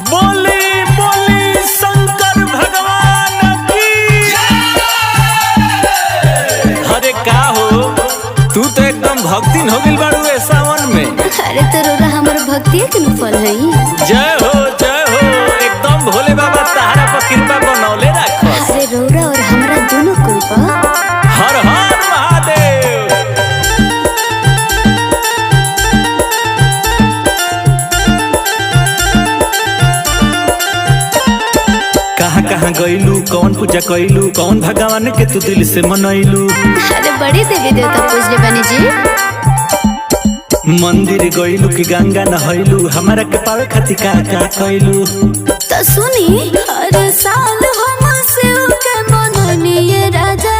बोली बोली शंकर भगवान की। अरे का हो, तू तो एकदम भक्तिन हो गइल बाड़ू ए सावन में। अरे तो रोरा हमर भक्ति के फल है। जय हो एकदम भोले बाबा तहरा पर कृपा बनौले रखस। अरे रोरा और हमरा दोनों कृपा। हर हर महादेव। कहाँ कहाँ गइलू, कौन पूजा कइलू, कौन भगवान के तू दिल से मनैलू। अरे बड़ी देवी देवता पूजले बनी जी। मंदिर गइलू कि गंगा नहैलू, हमारा के पावे खातिर का कइलू। तो सुनी हर साल हम शिव के मननिए राजा,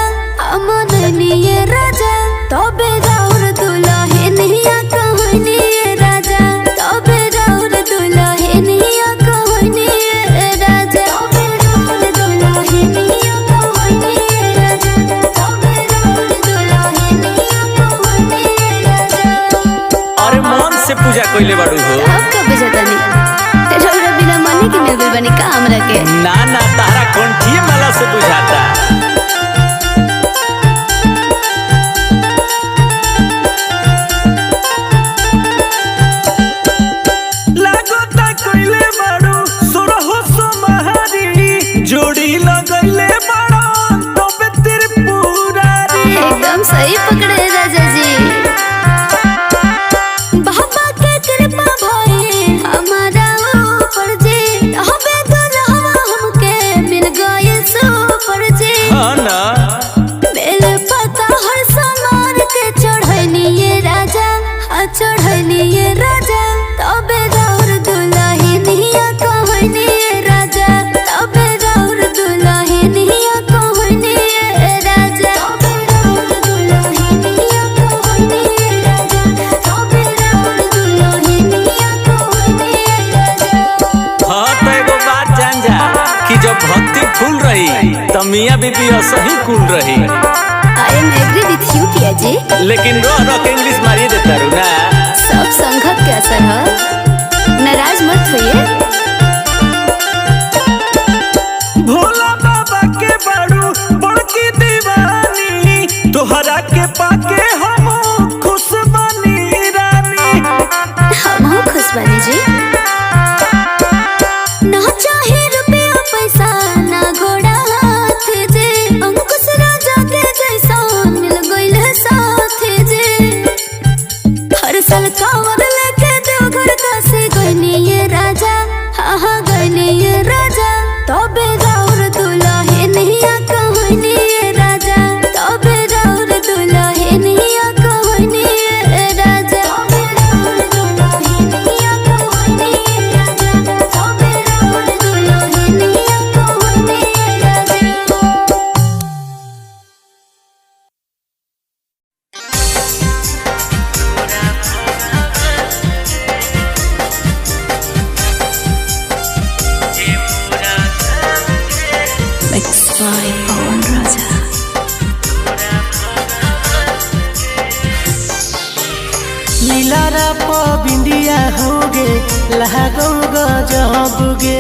मननिए राजा। तबे राउर दुल्हनिया कहनिए राजा, तबे राउर दुल्हनिया कहनिए राजा, तबे राउर दुल्हनिया कहनिए राजा, तबे राउर दुल्हनिया कहनिए राजा। अरे मन से पूजा कइले बाड़ू हो। अब कब जतनी रौरा बिना मनी के मिल गइल बनी का हमरा के। ना ना तारा कंठिए माला से बुझाता। लागोता कइले बाड़ू सोरहो सोमहारी, जोड़ी लगइले बाड़ो तबे त्रिपुरारी। एकदम सही पकड़े राजा जी। बाबा के कृपा भइल हमारा ऊपर जी, हबे दुल्हवा हमके मिल गइल सुपर जी। हाँ ना बेल पता हर समार के चढ़निए राजा, चढ़निए राजा। तबे राउर दुल्हनिया कहनिए राजा, तबे राउर दुल्हनिया कहनिए राजा, तबे राउर दुल्हनिया कहनिए राजा, तबे राउर दुल्हनिया कहनिए राजा। हाँ तो एगो बात जान जा कि जब भक्ति फूल रही तो मियाँ बीबी असही कुल रही। I am agree with you पिया जी। लेकिन रो के इंग्लिश मारिए देता रू ना। सब संगत के असर है, नाराज मत होइए। भोला बाबा के बाड़ू बड़की दीवानी, तोहरा के पाके हम खुश बनी रानी। हम खुश बनी जी। ना चाहे रुपया पैसा ना घोड़ा हाथ जे, अंकुश राजा के जैसा मिल गइल है साथ जे। हर साल कांवर लेके देवघर काशी गइनिए राजा, हाँ गइनिए राजा। तबे राउर दुल्हनिया कहनिए राजा, तबे राउर दुल्हनिया कहनिए राजा, तबे राउर दुल्हनिया कहनिए राजा, तबे राउर दुल्हनिया कहनिए राजा। Mixed by Pawan Raja. लीलारा बिंदिया होगे लागो गजबगे,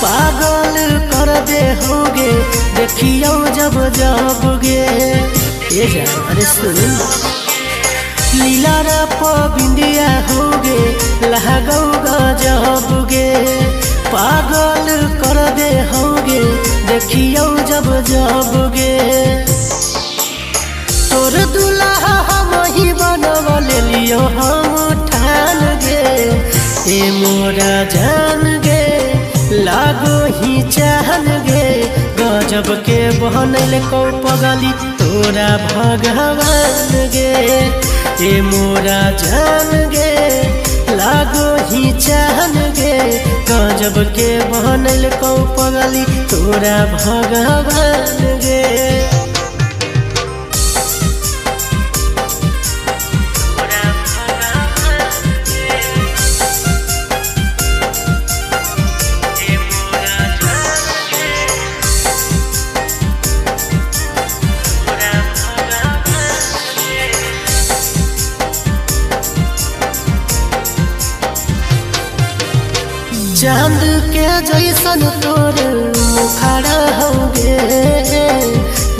पागल कर दे होगे देखियो जब जबगे। ये जा अरे सुन। लीलारा बिंदिया होगे लागो गजबगे, पागल कर दे होगे देखियो जब जबगे। तोर दुल्हा हम ही बनवल लियो हम ठान गे, ए मोरा जान गे लागो ही चाहन गे। गजब के बनल को पगली तोरा भगवान गे, ए मोरा जान गे लागो ही चाहन गे। गजब के बनल को पगली तोरा भगवान गे। चांद के जैसन तोर मुखड़ा होगे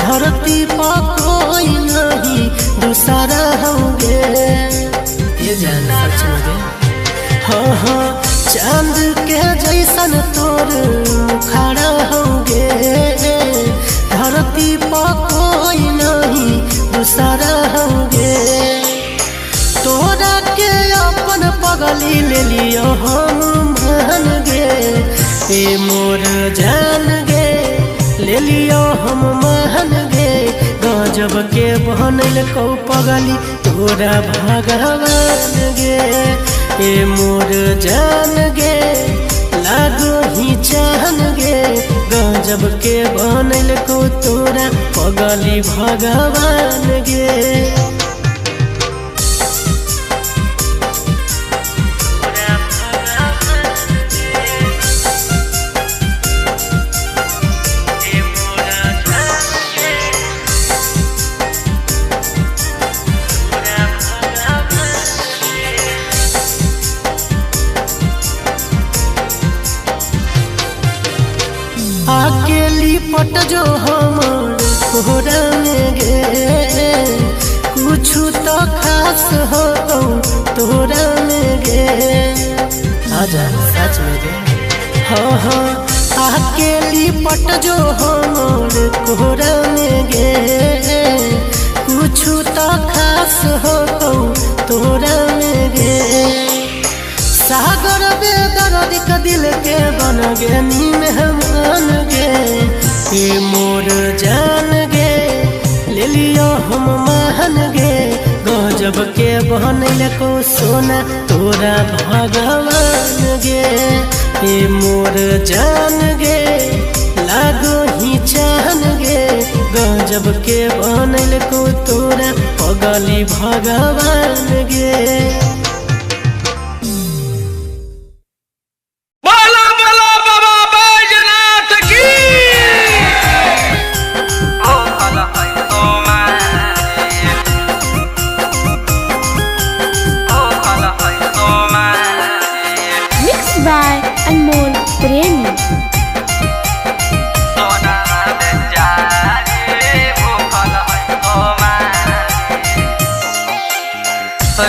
धरती पर कोई नहीं दूसरा होगे ये जान सच में हाँ हाँ चांद के जैसन तोर मुखड़ा होगे धरती पर कोई नहीं दूसरा होगे तोरा के अपन पगली ले लियो हम मान गे ए मोर जान गे ले लियो हम मान गे गजब के बनल को पगली तोरा भगवान गे ए मोर जान गे लागो ही चाहन गे गजब के बनल को तोरा पगली भगवान गे अकेली पट जो हमर कोहरा में गे कुछ तो खास हो तोरा में गे आजा सच में गे हाँ हाँ अकेली पट जो हमर कोहरा में गे कुछ तो खास हो तोरा में गे सागर बेदर्द का दिल के बन गे नी मेहमान गे ए मोर जान गे ले लियो हम मान गे गजब के बनल को सोना तोरा भगवान गे ए मोर जान गे लागो ही चाहन गे गजब के बनल को तोरा पगली भगवान गे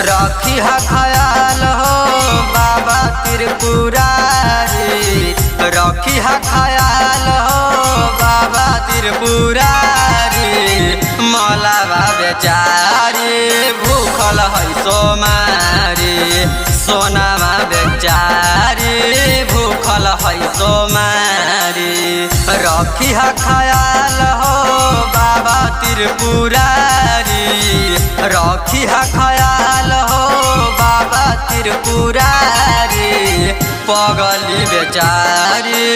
रखी हा ख्याल हो बाबा त्रिपुरारी रखी हा ख्याल हो बाबा त्रिपुरारी मलावा बेचारी भूखल है सोमारी सोनामा बेचारी भूखल है सोमारी रखी हा ख्याल हो बाबा त्रिपुरारी रखी हा ख्याल हो बाबा त्रिपुरारी पगली बेचारी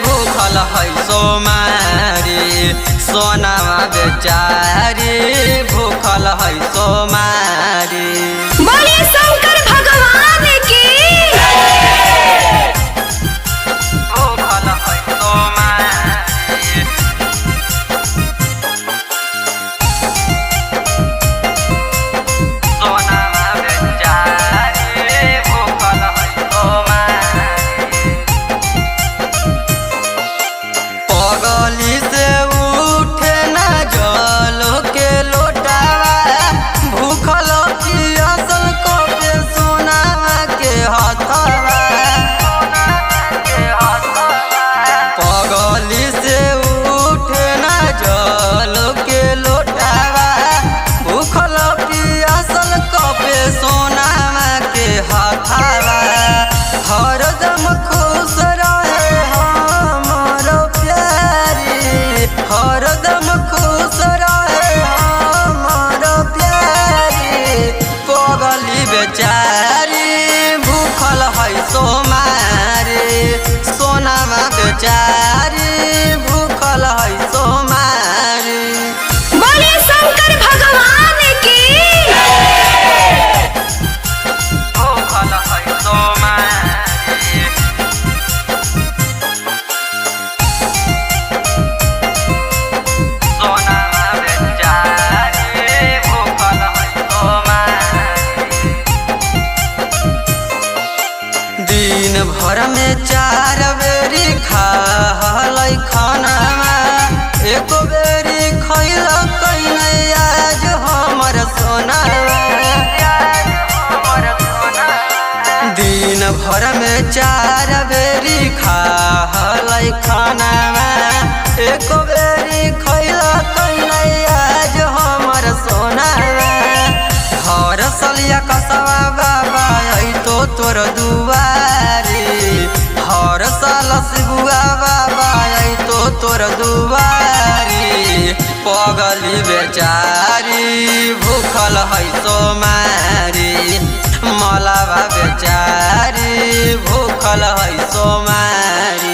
भूखल है सोमारी सोनामा बेचारी भूखल है सोमारी बोलिए शंकर भगवान की भूखल है सोमारी हरदम खुश रहे हमारो प्यारी हरदम खुश रहे हमारो प्यारी पगली बेचारी भूखल है सोमारी सोनामा बेचारी भूखल है सोमारी बोलिए शंकर भगवान की भूखल है सोमारी दिन भर में 4 बेरी खालै खानामा एक बेरी खैल कैनै आज हमर सोना दिन भर में 4 बेरी खालै खानामा एक बेरी खैल कैनै आज हमर सोना हर सलिया कसवा बाबा आई तो तोर दुआरी हर साल शिबुआ बाबा आई तो तोर दुआरी पगली बेचारी भूखल है सोमारी मलावा बेचारी भूखल है सोमारी।